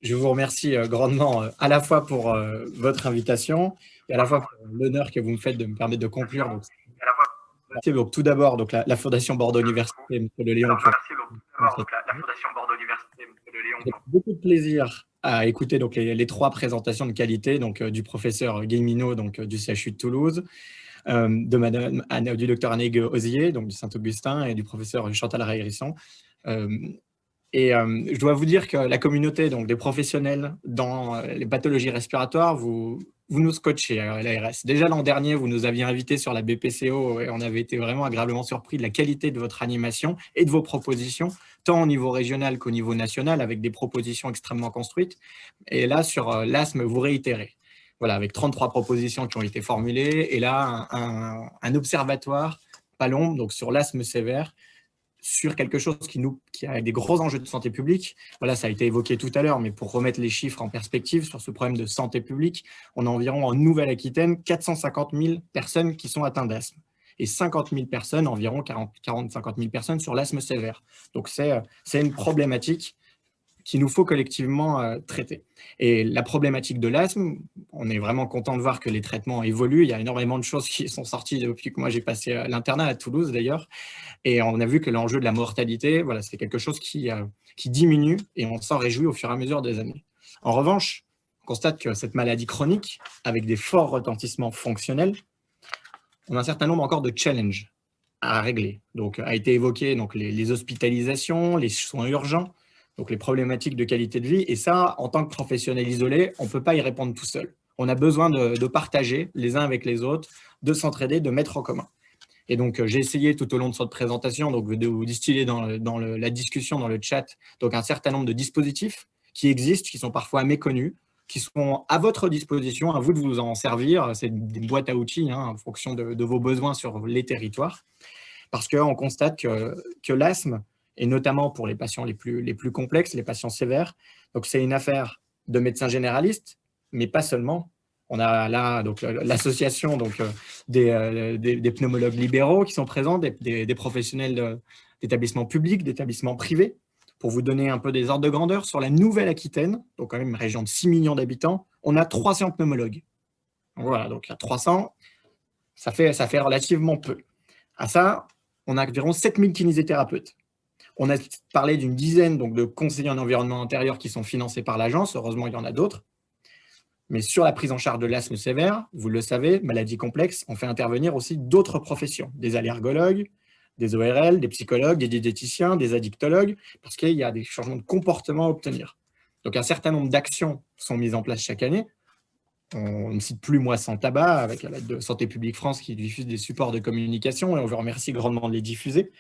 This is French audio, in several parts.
Je vous remercie grandement à la fois pour votre invitation et à la fois pour l'honneur que vous me faites de me permettre de conclure. Donc, merci. Donc, tout d'abord, donc, la Fondation Bordeaux Université, M. Le Léon, qui j'ai beaucoup de plaisir à écouter donc, les trois présentations de qualité donc, du professeur Guillemino donc, du CHU de Toulouse, du docteur Annick Ozier donc, du Saint-Augustin et du professeur Chantal Rahérisson. Je dois vous dire que la communauté donc, des professionnels dans les pathologies respiratoires, vous nous scotchez à l'ARS. Déjà l'an dernier, vous nous aviez invités sur la BPCO et on avait été vraiment agréablement surpris de la qualité de votre animation et de vos propositions, tant au niveau régional qu'au niveau national, avec des propositions extrêmement construites. Et là, sur l'asthme, vous réitérez. Voilà, avec 33 propositions qui ont été formulées, et là, un observatoire, pas long, donc sur l'asthme sévère, sur quelque chose qui a des gros enjeux de santé publique. Voilà, ça a été évoqué tout à l'heure, mais pour remettre les chiffres en perspective sur ce problème de santé publique, on a environ en Nouvelle-Aquitaine 450 000 personnes qui sont atteintes d'asthme et 50 000 personnes, environ 40-50 000 personnes sur l'asthme sévère. Donc c'est une problématique qu'il nous faut collectivement traiter. Et la problématique de l'asthme, on est vraiment content de voir que les traitements évoluent. Il y a énormément de choses qui sont sorties depuis que moi j'ai passé l'internat à Toulouse d'ailleurs. Et on a vu que l'enjeu de la mortalité, voilà, c'est quelque chose qui diminue et on s'en réjouit au fur et à mesure des années. En revanche, on constate que cette maladie chronique, avec des forts retentissements fonctionnels, on a un certain nombre encore de challenges à régler. Donc, a été évoqué donc, les hospitalisations, les soins urgents, donc les problématiques de qualité de vie. Et ça, en tant que professionnel isolé, on ne peut pas y répondre tout seul. On a besoin de partager les uns avec les autres, de s'entraider, de mettre en commun. Et donc, j'ai essayé tout au long de cette présentation donc, de vous distiller dans la discussion, dans le chat, donc un certain nombre de dispositifs qui existent, qui sont parfois méconnus, qui sont à votre disposition, à vous de vous en servir. C'est des boîtes à outils hein, en fonction de vos besoins sur les territoires. Parce qu'on constate que l'asthme, et notamment pour les patients les plus complexes, les patients sévères, donc c'est une affaire de médecins généralistes, mais pas seulement. On a là l'association des pneumologues libéraux qui sont présents, des professionnels d'établissements publics, d'établissements privés. Pour vous donner un peu des ordres de grandeur, sur la Nouvelle-Aquitaine, donc quand même une région de 6 millions d'habitants, on a 300 pneumologues. Donc voilà, donc à 300, ça fait relativement peu. À ça, on a environ 7000 kinésithérapeutes. On a parlé d'une dizaine donc, de conseillers en environnement intérieur qui sont financés par l'agence. Heureusement, il y en a d'autres. Mais sur la prise en charge de l'asthme sévère, vous le savez, maladie complexe, on fait intervenir aussi d'autres professions, des allergologues, des ORL, des psychologues, des diététiciens, des addictologues, parce qu'il y a des changements de comportement à obtenir. Donc un certain nombre d'actions sont mises en place chaque année. On ne cite plus Moi sans tabac, avec l'aide de Santé publique France qui diffuse des supports de communication, et on vous remercie grandement de les diffuser.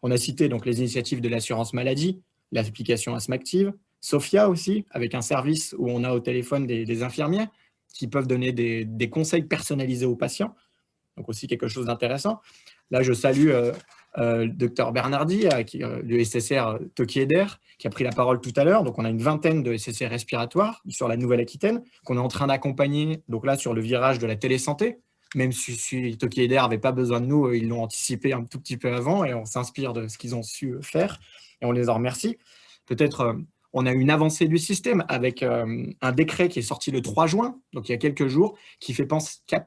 On a cité donc les initiatives de l'assurance maladie, l'application Asthme Active, Sophia aussi, avec un service où on a au téléphone des infirmières qui peuvent donner des conseils personnalisés aux patients, donc aussi quelque chose d'intéressant. Là, je salue le docteur Bernardi, du SSR Tokieder, qui a pris la parole tout à l'heure. Donc, on a une vingtaine de SSR respiratoires sur la Nouvelle-Aquitaine qu'on est en train d'accompagner, donc là, sur le virage de la télésanté. Même si Tokieder n'avait pas besoin de nous, ils l'ont anticipé un tout petit peu avant et on s'inspire de ce qu'ils ont su faire et on les en remercie. Peut-être on a une avancée du système avec un décret qui est sorti le 3 juin, donc il y a quelques jours, qui fait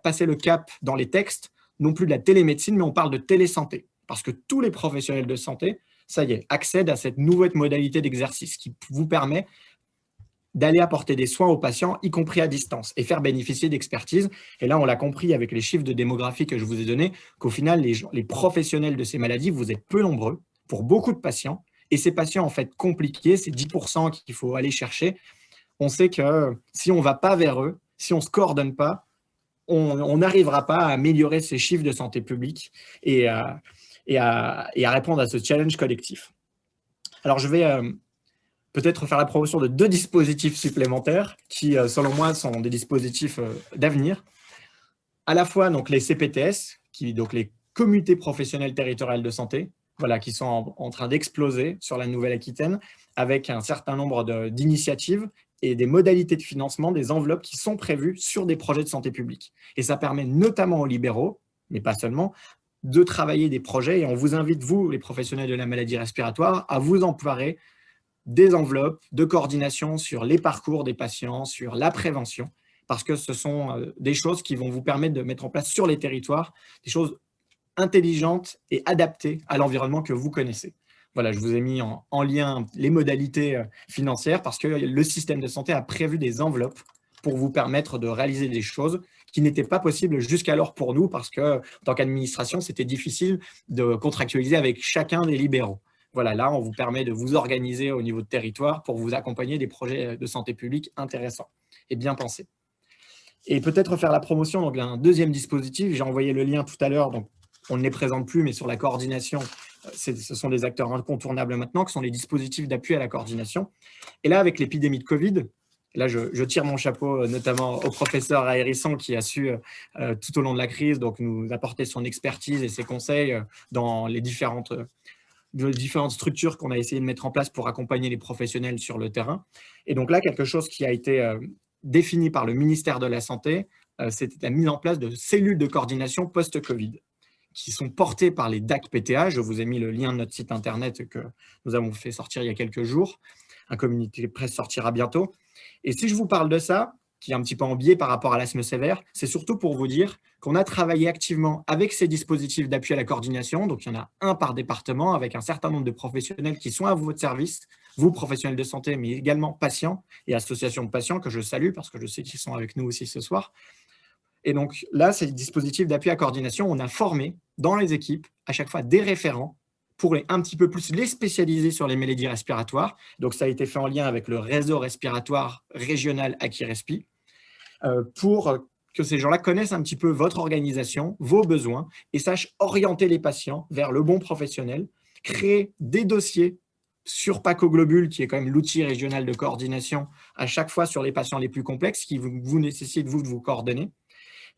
passer le cap dans les textes, non plus de la télémédecine, mais on parle de télésanté. Parce que tous les professionnels de santé, ça y est, accèdent à cette nouvelle modalité d'exercice qui vous permet d'aller apporter des soins aux patients, y compris à distance, et faire bénéficier d'expertise. Et là, on l'a compris avec les chiffres de démographie que je vous ai donnés, qu'au final, les professionnels de ces maladies, vous êtes peu nombreux pour beaucoup de patients. Et ces patients, en fait, compliqués, c'est 10% qu'il faut aller chercher. On sait que si on ne va pas vers eux, si on ne se coordonne pas, on n'arrivera pas à améliorer ces chiffres de santé publique et à répondre à ce challenge collectif. Alors, je vais peut-être faire la promotion de 2 dispositifs supplémentaires qui, selon moi, sont des dispositifs d'avenir. À la fois donc, les CPTS, donc les comités professionnels territoriales de santé, voilà, qui sont en train d'exploser sur la Nouvelle-Aquitaine, avec un certain nombre d'initiatives et des modalités de financement, des enveloppes qui sont prévues sur des projets de santé publique. Et ça permet notamment aux libéraux, mais pas seulement, de travailler des projets. Et on vous invite, vous, les professionnels de la maladie respiratoire, à vous emparer des enveloppes de coordination sur les parcours des patients, sur la prévention, parce que ce sont des choses qui vont vous permettre de mettre en place sur les territoires des choses intelligentes et adaptées à l'environnement que vous connaissez. Voilà, je vous ai mis en lien les modalités financières parce que le système de santé a prévu des enveloppes pour vous permettre de réaliser des choses qui n'étaient pas possibles jusqu'alors pour nous parce que, en tant qu'administration, c'était difficile de contractualiser avec chacun des libéraux. Voilà, là, on vous permet de vous organiser au niveau de territoire pour vous accompagner des projets de santé publique intéressants et bien pensés. Et peut-être faire la promotion donc d'un deuxième dispositif. J'ai envoyé le lien tout à l'heure, donc on ne les présente plus, mais sur la coordination, ce sont des acteurs incontournables maintenant, qui sont les dispositifs d'appui à la coordination. Et là, avec l'épidémie de Covid, là, je tire mon chapeau notamment au professeur Ahérisson qui a su tout au long de la crise donc, nous apporter son expertise et ses conseils dans les différentes structures qu'on a essayé de mettre en place pour accompagner les professionnels sur le terrain. Et donc là, quelque chose qui a été défini par le ministère de la Santé, c'était la mise en place de cellules de coordination post-Covid qui sont portées par les DAC-PTA. Je vous ai mis le lien de notre site internet que nous avons fait sortir il y a quelques jours. Un communiqué de presse sortira bientôt. Et si je vous parle de ça, qui est un petit peu en biais par rapport à l'asthme sévère, c'est surtout pour vous dire qu'on a travaillé activement avec ces dispositifs d'appui à la coordination. Donc, il y en a un par département avec un certain nombre de professionnels qui sont à votre service, vous, professionnels de santé, mais également patients et associations de patients que je salue parce que je sais qu'ils sont avec nous aussi ce soir. Et donc là, ces dispositifs d'appui à coordination, on a formé dans les équipes à chaque fois des référents pour un petit peu plus les spécialiser sur les maladies respiratoires. Donc, ça a été fait en lien avec le réseau respiratoire régional Akirespi pour que ces gens-là connaissent un petit peu votre organisation, vos besoins et sachent orienter les patients vers le bon professionnel, créer des dossiers sur Pacoglobule, qui est quand même l'outil régional de coordination, à chaque fois sur les patients les plus complexes, qui vous nécessitent, vous, de vous coordonner.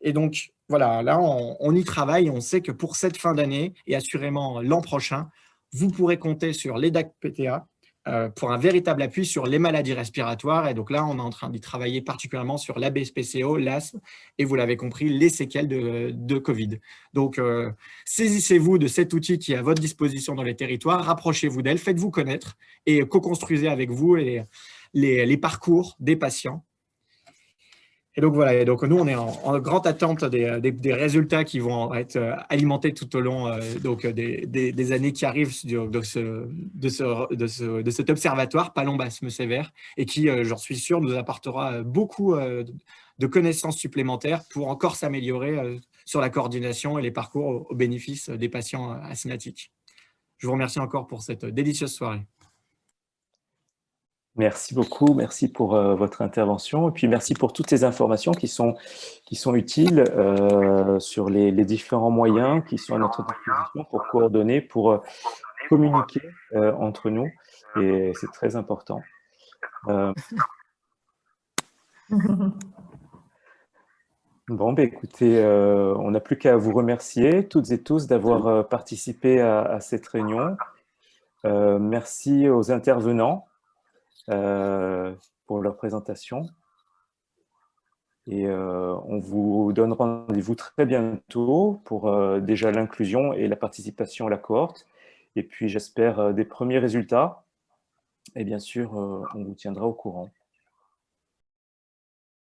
Et donc, voilà, là, on y travaille. On sait que pour cette fin d'année et assurément l'an prochain, vous pourrez compter sur les DAC-PTA pour un véritable appui sur les maladies respiratoires. Et donc là, on est en train d'y travailler particulièrement sur l'ABSPCO, l'asthme et vous l'avez compris, les séquelles de Covid. Donc, saisissez-vous de cet outil qui est à votre disposition dans les territoires, rapprochez-vous d'elle, faites-vous connaître et co-construisez avec vous les parcours des patients. Et donc voilà, et donc nous on est en grande attente des résultats qui vont être alimentés tout au long des années qui arrivent de cet observatoire Palombe asthme sévère et qui, j'en suis sûr, nous apportera beaucoup de connaissances supplémentaires pour encore s'améliorer sur la coordination et les parcours au bénéfice des patients asthmatiques. Je vous remercie encore pour cette délicieuse soirée. Merci beaucoup, merci pour votre intervention et puis merci pour toutes ces informations qui sont utiles sur les différents moyens qui sont à notre disposition pour coordonner, pour communiquer entre nous et c'est très important. Bon, ben écoutez, on n'a plus qu'à vous remercier toutes et tous d'avoir participé à cette réunion. Merci aux intervenants pour leur présentation. Et on vous donne rendez-vous très bientôt pour déjà l'inclusion et la participation à la cohorte. Et puis j'espère des premiers résultats. Et bien sûr, on vous tiendra au courant.